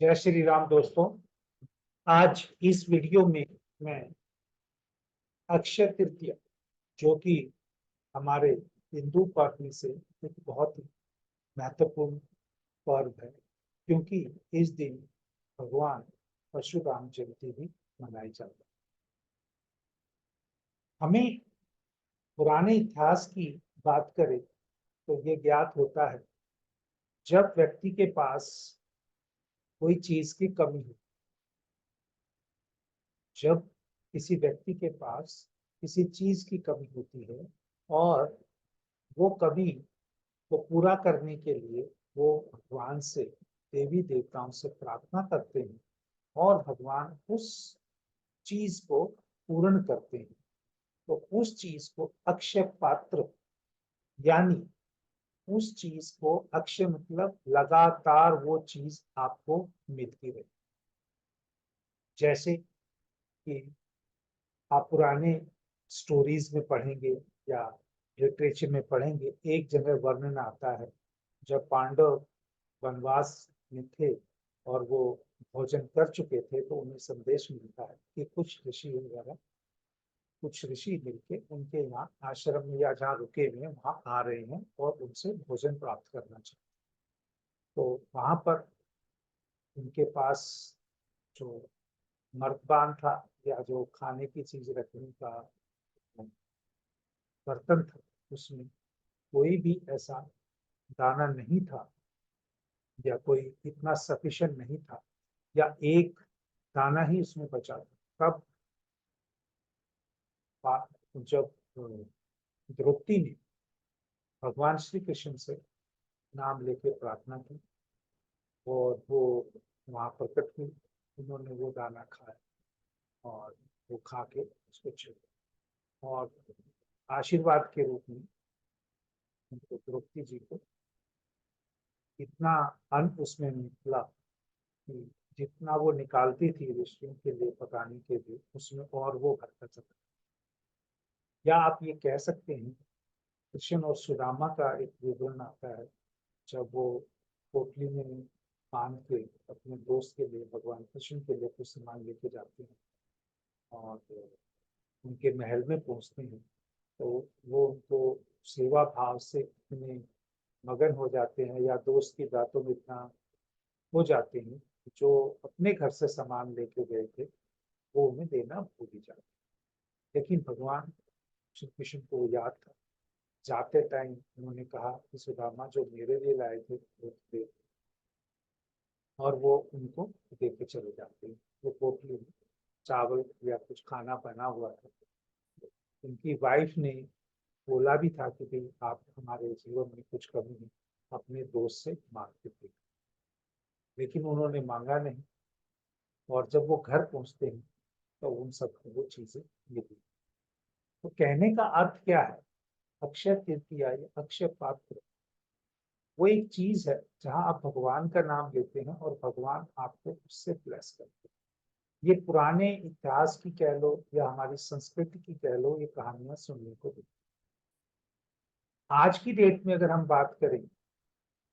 जय श्री राम दोस्तों। आज इस वीडियो में मैं अक्षय तृतीया, जो कि हमारे हिंदू पर्व में से एक बहुत ही महत्वपूर्ण पर्व है, क्योंकि इस दिन भगवान परशुराम जयंती भी मनाई जाती है। हमें पुराने इतिहास की बात करें तो ये ज्ञात होता है, जब व्यक्ति के पास कोई चीज की कमी हो, जब किसी व्यक्ति के पास किसी चीज की कमी होती है और वो कमी को पूरा करने के लिए वो भगवान से, देवी देवताओं से प्रार्थना करते हैं और भगवान उस चीज को पूर्ण करते हैं। तो उस चीज को अक्षय पात्र, यानी उस चीज को, अक्षय मतलब लगातार वो चीज आपको मिलती रहे। जैसे कि आप पुराने स्टोरीज में पढ़ेंगे या लिटरेचर में पढ़ेंगे, एक जगह वर्णन आता है जब पांडव वनवास में थे और वो भोजन कर चुके थे, तो उन्हें संदेश मिलता है कि कुछ ऋषि मिलके उनके यहाँ आश्रम में या जहाँ रुके हुए वहां आ रहे हैं और उनसे भोजन प्राप्त करना चाहिए। तो वहां पर उनके पास जो मर्तबान था या जो खाने की चीज रखने का बर्तन था, उसमें कोई भी ऐसा दाना नहीं था या कोई इतना सफिशिएंट नहीं था, या एक दाना ही उसमें बचा था। तब जब द्रौपदी ने भगवान श्री कृष्ण से नाम लेके प्रार्थना की और वो वहां प्रकट हुई, उन्होंने वो दाना खाया और वो खा के उसको छोड़ा और आशीर्वाद के रूप में उनको, द्रौपदी जी को, इतना अन्न उसमें निकला कि जितना वो निकालती थी ऋषियों के लिए पकाने के लिए, उसमें और वो भरता चला। या आप ये कह सकते हैं, कृष्ण और सुदामा का एक विवरण आता है जब वो पोटली में बांध के अपने दोस्त के लिए, भगवान कृष्ण के लिए कुछ सामान लेके जाते हैं और उनके महल में पहुंचते हैं, तो वो उनको सेवा भाव से इतने मगन हो जाते हैं या दोस्त की बातों में इतना हो जाते हैं, जो अपने घर से सामान लेके गए थे वो उन्हें देना भूल ही जाते। लेकिन भगवान श्री कृष्ण को याद था। जाते टाइम उन्होंने कहा कि सुदामा जो मेरे लिए लाए थे वो दे, और वो उनको दे के चले जाते हैं। वो पोटली में चावल या कुछ खाना बना हुआ था। उनकी वाइफ ने बोला भी था कि भाई आप हमारे जीवन में कुछ कमी है, अपने दोस्त से मांगते थे, लेकिन उन्होंने मांगा नहीं। और जब वो घर पहुंचते हैं तो उन सबको वो चीजें मिली। तो कहने का अर्थ क्या है? अक्षय तृतीया या अक्षय पात्र वो एक चीज है जहां आप भगवान का नाम लेते हैं और भगवान आपको उससे ब्लेस करते हैं। ये पुराने इतिहास की कह लो या हमारी संस्कृति की कह लो, ये कहानियां सुनने को मिलती। आज की डेट में अगर हम बात करें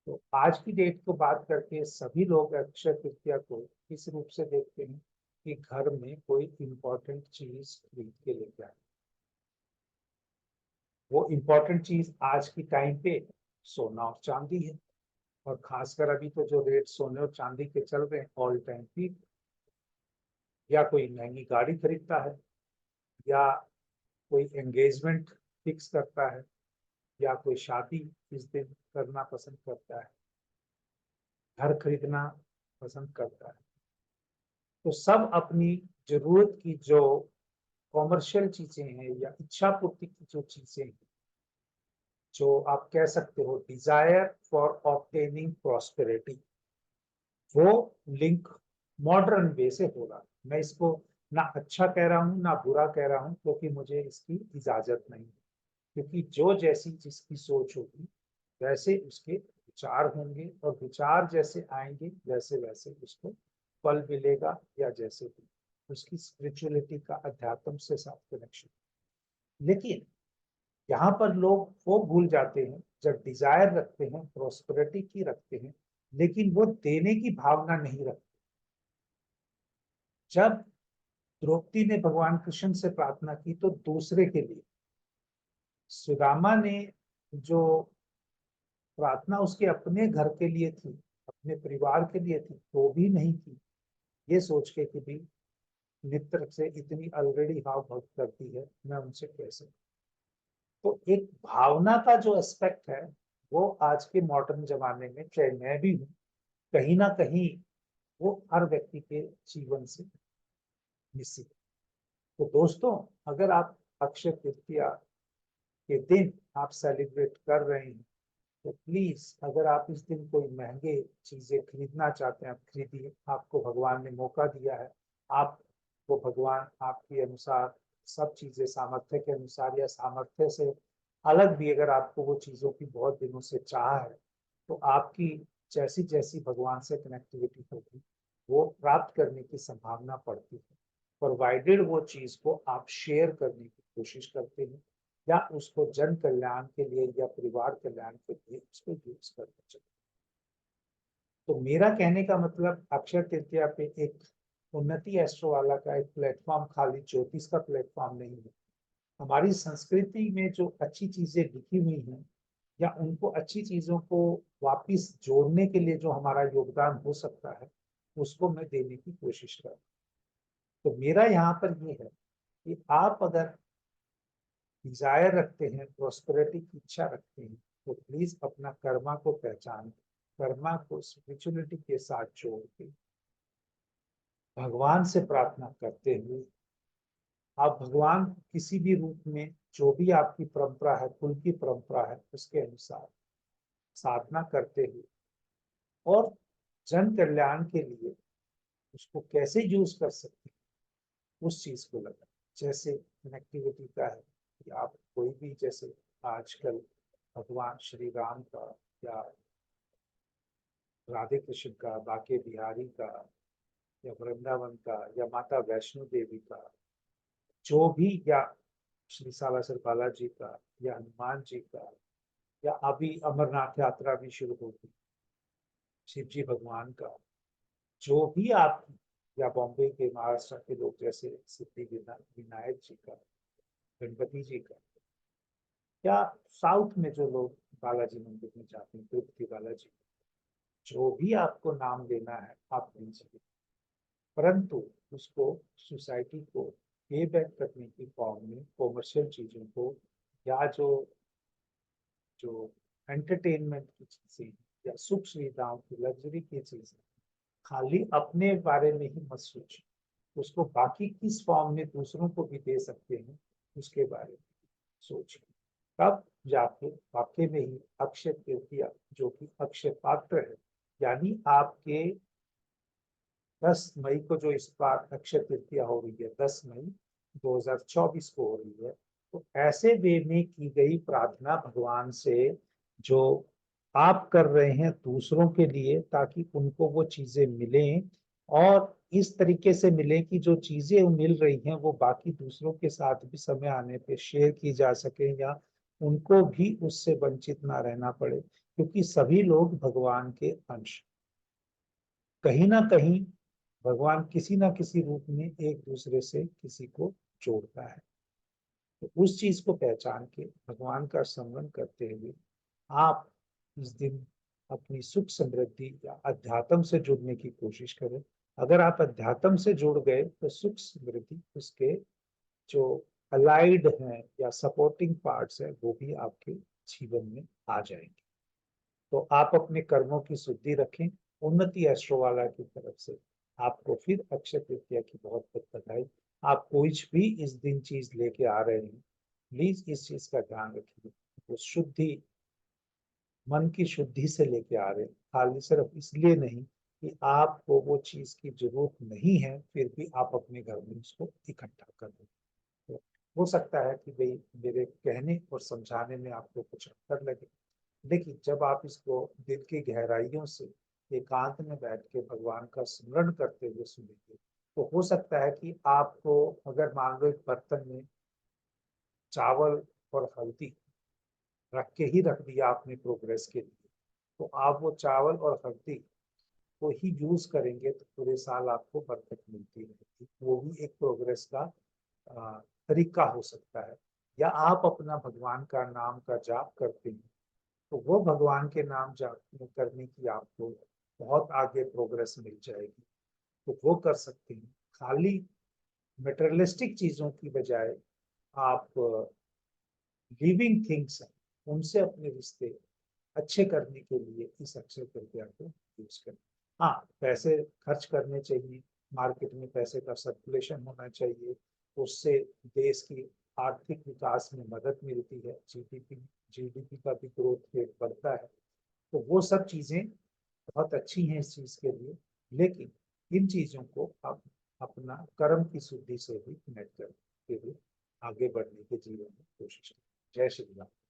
तो आज की डेट को बात करके सभी लोग अक्षय तृतीया को इस रूप से देखते हैं कि घर में कोई इंपॉर्टेंट चीज खरीद के लेके आए। वो इंपॉर्टेंट चीज आज की टाइम पे सोना और चांदी है, और खासकर अभी तो जो रेट सोने और चांदी के चल रहे हैं ऑल टाइम पीक। या कोई महंगी गाड़ी खरीदता है, या कोई एंगेजमेंट फिक्स करता है, या कोई शादी इस दिन करना पसंद करता है, घर खरीदना पसंद करता है। तो सब अपनी जरूरत की जो कॉमर्शियल चीजें हैं या इच्छा पूर्ति की जो चीजें हैं, जो आप कह सकते हो डिजायर फॉर ऑब्टेनिंग प्रॉस्पेरिटी, वो लिंक मॉडर्न वे से हो रहा है। मैं इसको ना अच्छा कह रहा हूँ ना बुरा कह रहा हूँ, क्योंकि मुझे इसकी इजाजत नहीं है। क्योंकि जो जैसी जिसकी सोच होगी वैसे उसके विचार होंगे, और विचार जैसे आएंगे वैसे वैसे उसको फल मिलेगा, या जैसे भी उसकी स्पिरिचुअलिटी का अध्यात्म से साथ कनेक्शन। लेकिन यहाँ पर लोग वो भूल जाते हैं, जब डिजायर रखते हैं, प्रोस्पेरिटी की रखते हैं, लेकिन वो देने की भावना नहीं रखते। जब द्रौपदी ने भगवान कृष्ण से प्रार्थना की तो दूसरे के लिए, सुदामा ने जो प्रार्थना उसके अपने घर के लिए थी, अपने परिवार के लिए थी, वो भी नहीं की, ये सोच के कि भी मित्र से इतनी ऑलरेडी हाव भक्त करती है, मैं उनसे कैसे। तो एक भावना का जो एस्पेक्ट है वो आज के मॉडर्न जमाने में, चाहे मैं भी हूँ, कहीं ना कहीं वो हर व्यक्ति के जीवन से मिसिंग। तो दोस्तों, अगर आप अक्षय तृतीया के दिन आप सेलिब्रेट कर रहे हैं तो प्लीज, अगर आप इस दिन कोई महंगे चीजें खरीदना चाहते हैं, आप खरीदिए। आपको भगवान ने मौका दिया है, आपको भगवान आपके अनुसार सब चीजें, सामर्थ्य के अनुसार या सामर्थ्य से अलग भी अगर आपको वो चीजों की बहुत दिनों से चाह है, तो आपकी जैसी जैसी भगवान से कनेक्टिविटी होगी वो प्राप्त करने की संभावना पड़ती है, प्रोवाइडेड वो चीज को आप शेयर करने की कोशिश करते हैं या उसको जन कल्याण के लिए या परिवार कल्याण के लिए उसको यूज करना चाहिए। तो मेरा कहने का मतलब, अक्षय तृतीया पे एक उन्नति एस्ट्रो वाला का एक प्लेटफॉर्म खाली ज्योतिष का प्लेटफॉर्म नहीं है। हमारी संस्कृति में जो अच्छी चीजें लिखी हुई हैं या उनको अच्छी चीजों को वापिस जोड़ने के लिए जो हमारा योगदान हो सकता है, उसको मैं देने की कोशिश कर रहा हूँ। तो मेरा यहाँ पर ये है कि आप अगर डिजायर रखते हैं, प्रोस्पेरिटी की इच्छा रखते हैं, तो प्लीज अपना कर्मा को पहचान, कर्मा को स्पिरिचुअलिटी के साथ जोड़ के भगवान से प्रार्थना करते हुए, आप भगवान किसी भी रूप में, जो भी आपकी परंपरा है, कुल की परंपरा है, उसके अनुसार साधना करते हुए और जन कल्याण के लिए उसको कैसे यूज कर सकते हैं उस चीज को लगा। जैसे कनेक्टिविटी का है कि आप कोई भी, जैसे आजकल भगवान श्री राम का या राधे कृष्ण का, बाके बिहारी का या वृंदावन का या माता वैष्णो देवी का, जो भी, या श्री सालासर बालाजी का या हनुमान जी का, या अभी अमरनाथ यात्रा भी शुरू होगी शिव जी भगवान का, जो भी आप, या बॉम्बे के महाराष्ट्र के लोग जैसे सिद्धि विनायक जी का, गणपति जी का, या साउथ में जो लोग बालाजी मंदिर में जाते हैं, तिरुपति बालाजी, जो भी आपको नाम लेना है आप लीजिए, परंतु उसको सोसाइटी को पे बैक करने की फॉर्म में कॉमर्शियल चीजों को, या जो जो एंटरटेनमेंट की चीजें या सुख सुविधाओं की, लग्जरी की चीजें, खाली अपने बारे में ही मत सोचिए, उसको बाकी किस फॉर्म में दूसरों को भी दे सकते हैं उसके बारे में सोचिए। तब जाके वाकई में ही अक्षय तृतीया, जो कि अक्षय पात्र है, यानी आपके 10 मई को जो इस बार अक्षय तृतीया हो रही है, 10 मई 2024 को हो रही है, तो ऐसे वे में की गई प्रार्थना भगवान से जो आप कर रहे हैं दूसरों के लिए, ताकि उनको वो चीजें मिलें और इस तरीके से मिले कि जो चीजें मिल रही हैं वो बाकी दूसरों के साथ भी समय आने पे शेयर की जा सके, या उनको भी उससे वंचित ना रहना पड़े, क्योंकि सभी लोग भगवान के अंश, कहीं ना कहीं भगवान किसी ना किसी रूप में एक दूसरे से किसी को जोड़ता है। तो उस चीज को पहचान के भगवान का स्मरण करते हुए आप इस दिन अपनी सुख समृद्धि या अध्यात्म से जुड़ने की कोशिश करें। अगर आप अध्यात्म से जुड़ गए तो सुख समृद्धि उसके जो अलाइड हैं या सपोर्टिंग पार्ट्स है वो भी आपके जीवन में आ जाएंगे। तो आप अपने कर्मों की शुद्धि रखें। उन्नति एस्ट्रोवाला की तरफ से आपको फिर अक्षय तृतीया की बहुत बहुत बधाई। आप कोई भी इस दिन चीज लेके आ रहे हैं, प्लीज इस चीज का ध्यान रखिए, वो शुद्धि, मन की शुद्धि से लेके आ रहे हैं, खाली सिर्फ इसलिए नहीं कि आपको वो चीज की जरूरत नहीं है, फिर भी आप अपने घर में उसको इकट्ठा कर रहे हैं। तो हो सकता है कि भाई मेरे कहने और समझाने में आपको कुछ अंतर लगे, देखिए जब आप इसको दिल की गहराइयों से एकांत में बैठ के भगवान का स्मरण करते हुए सुनेंगे, तो हो सकता है कि आपको, अगर मान लो एक बर्तन में चावल और हल्दी रख के ही रख दिया आपने प्रोग्रेस के लिए, तो आप वो चावल और हल्दी को ही यूज करेंगे तो पूरे साल आपको बरकत मिलती रहेगी। वो भी एक प्रोग्रेस का तरीका हो सकता है। या आप अपना भगवान का नाम का जाप करते हैं तो वो भगवान के नाम जाप करने की आपको बहुत आगे प्रोग्रेस मिल जाएगी, तो वो कर सकते हैं। खाली मेटेरियलिस्टिक चीजों की बजाय आप लिविंग थिंग्स हैं उनसे अपने रिश्ते अच्छे करने के लिए इस अक्षय तृतीया को यूज करें। हाँ, पैसे खर्च करने चाहिए, मार्केट में पैसे का सर्कुलेशन होना चाहिए, उससे देश की आर्थिक विकास में मदद मिलती है, जीडीपी का भी ग्रोथ रेट बढ़ता है। तो वो सब चीजें बहुत अच्छी हैं इस चीज के लिए, लेकिन इन चीजों को आप अपना कर्म की शुद्धि से भी कनेक्ट करके हुए आगे बढ़ने के जीवन में कोशिश करें। जय श्री राम।